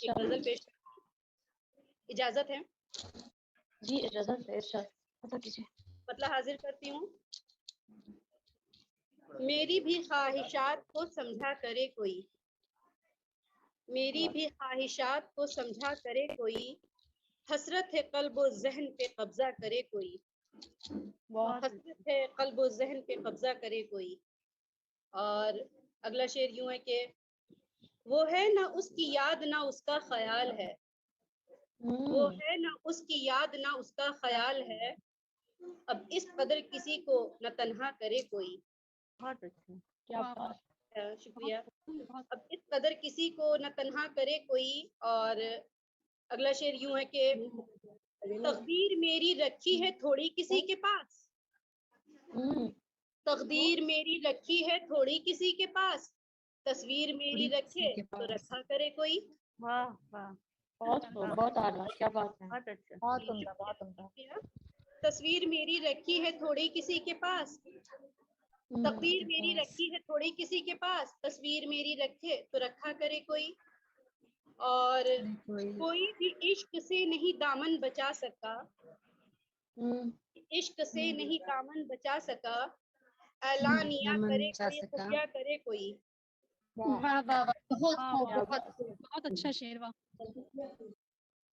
ایک غزل پیش اجازت ہے؟ جی اجازت ہے، ارشاد مطلب کیجیے۔ مطلب حاضر کرتی ہوں۔ میری بھی خواہشات کو سمجھا کرے کوئی، میری بھی خواہشات کو سمجھا کرے کوئی، حسرت ہے قلب و ذہن پہ قبضہ کرے کوئی، حسرت ہے قلب و ذہن پہ قبضہ کرے کوئی۔ اور اگلا شعر یوں ہے کہ وہ ہے نہ اس کی یاد نہ اس کا خیال ہے، وہ ہے نہ اس کی یاد نہ اس کا خیال ہے، اب اس قدر کسی کو نہ تنہا کرے کوئی۔ بہت اچھا، کیا بات۔ شکریہ۔ اب اس قدر کسی کو نہ تنہا کرے کوئی۔ اور اگلا شعر یوں ہے کہ تقدیر میری رکھی ہے تھوڑی کسی کے پاس، تقدیر میری رکھی ہے تھوڑی کسی کے پاس، تصویر میری رکھے تو رکھا کرے کوئی۔ واہ واہ، بہت اعلیٰ، کیا بات ہے، بہت اچھا، بہت عمدہ، بہت عمدہ۔ تصویر میری رکھی ہے تھوڑی کسی کے پاس، تقدیر میری رکھی ہے تھوڑی کسی کے پاس، تصویر میری رکھے تو رکھا کرے کوئی۔ اور کوئی بھی عشق سے نہیں دامن بچا سکا، عشق سے نہیں دامن بچا سکا، اعلانیہ کرے کوئی خفیہ کرے کوئی۔ واہ واہ، بہت خوب، بہت اچھا شعر، واہ۔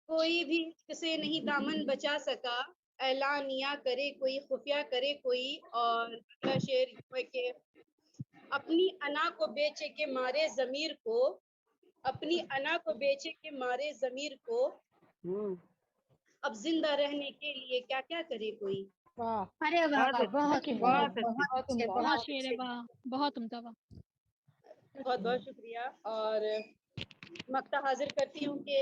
کوئی بھی عشق سے نہیں دامن بچا سکا، اعلانیہ کرے کوئی خفیہ کرے کوئی۔ اور اگلا شعر یہ ہے کہ اپنی انا کو بیچے کے مارے ضمیر کو، اپنی انا کو بیچے کے مارے ضمیر کو، اب زندہ رہنے کے لیے کیا کیا کرے کوئی۔ ارے واہ، بہت بہت بہت شعر ہے، واہ، بہت عمدہ، واہ۔ بہت بہت شکریہ۔ اور مقطع حاضر کرتی ہوں کہ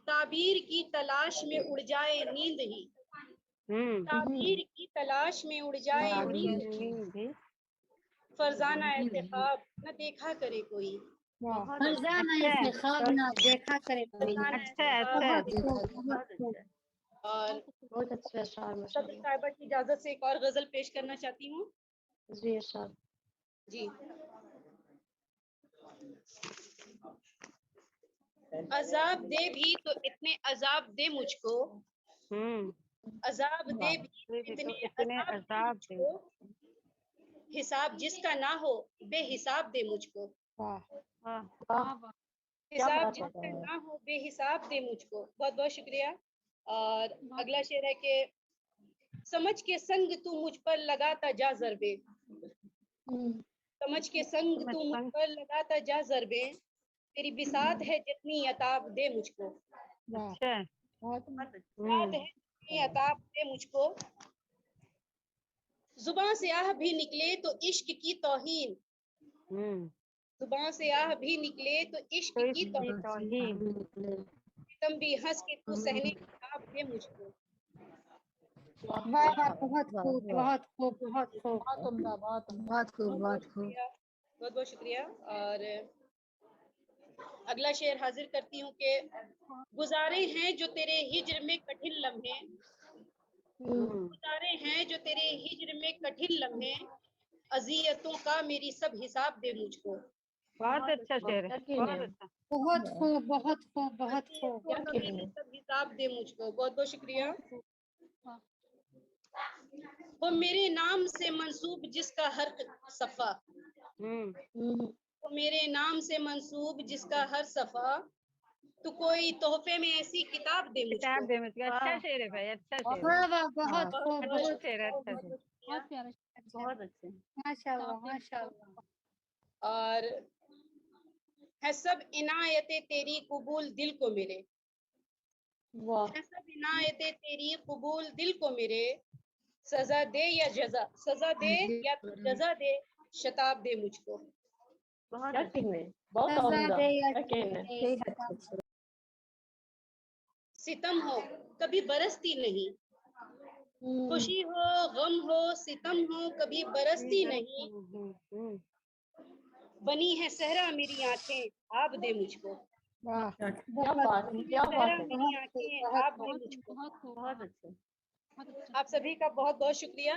تعبیر کی تلاش میں اڑ جائے نیند ہی، تعبیر کی تلاش میں اڑ جائے نیند ہی، فرزانہ ایسے خواب نہ دیکھا کرے کوئی۔ فرزانہ ایسے خواب نہ دیکھا کرے کوئی۔ اور بہت اچھا اشعار، صدر صاحبہ کی اجازت سے ایک اور غزل پیش کرنا چاہتی ہوں۔ جی ارشاد۔ جی۔ عذاب دے بھی تو اتنے عذاب دے مجھ کو، عذاب دے بھی تو اتنے عذاب دے مجھ کو، حساب جس کا نہ ہو بے حساب دے مجھ کو، حساب جس کا نہ ہو بے حساب دے مجھ کو۔ بہت بہت شکریہ۔ اور اگلا شعر ہے کہ سمجھ کے سنگ تو مجھ پر لگاتا جا ضربے، سمجھ کے سنگ تو مجھ پر لگاتا جا ضربے، تیری بساط ہے جتنی عتاب دے مجھ کو، بساط ہے جتنی عتاب دے مجھ کو، زباں سے آہ بھی نکلے تو عشق کی توہین، زباں سے آہ بھی نکلے تو عشق کی توہین، تم بھی ہنس کے تو سہنے کتاب دے مجھ کو۔ واہ واہ، بہت خوب، بہت خوب، بہت خوب، بہت عمدہ، بہت خوب، بہت خوب۔ بہت بہت شکریہ۔ اور اگلا شعر حاضر کرتی ہوں کہ گزارے ہیں جو تیرے ہجر میں کٹھن لمحے، گزارے ہیں جو تیرے ہجر میں کٹھن لمحے، اذیتوں کا میری سب حساب دے مجھ کو۔ بہت اچھا شعر ہے، بہت اچھا، بہت خوب، بہت خوب، بہت خوب۔ اذیتوں کا میری سب حساب دے مجھ کو۔ بہت بہت شکریہ۔ وہ میرے نام سے منسوب جس کا ہر صفحہ، وہ میرے نام سے منسوب جس کا ہر صفحہ، تو کوئی تحفے میں ایسی کتاب دے مجھ کو۔ اچھا شعر ہے بھائی، اچھا شعر ہے، واہ واہ، بہت خوب، اچھا بہت شعر ہے، اچھا شعر، بہت پیارا، بہت اچھے۔ ماشاء اللہ، ماشاء اللہ۔ اور ہے سب عنایتیں تیری قبول دل کو میرے، ہے سب عنایتیں تیری قبول دل کو میرے، سزا دے یا جزا، سزا دے یا جزا دے، شتاب دے مجھ کو۔ بہت سزا عمدہ، دے یا ستم ہو کبھی برستی نہیں، خوشی ہو غم ہو ستم ہو کبھی برستی نہیں، بنی ہے صحرا میری آنکھیں آب دے مجھ کو، کیا بات ہے، کیا بات صحرا ہے، میری آنکھیں آب دے مجھ کو۔ بہت اچھے۔ آپ سبھی کا بہت بہت شکریہ۔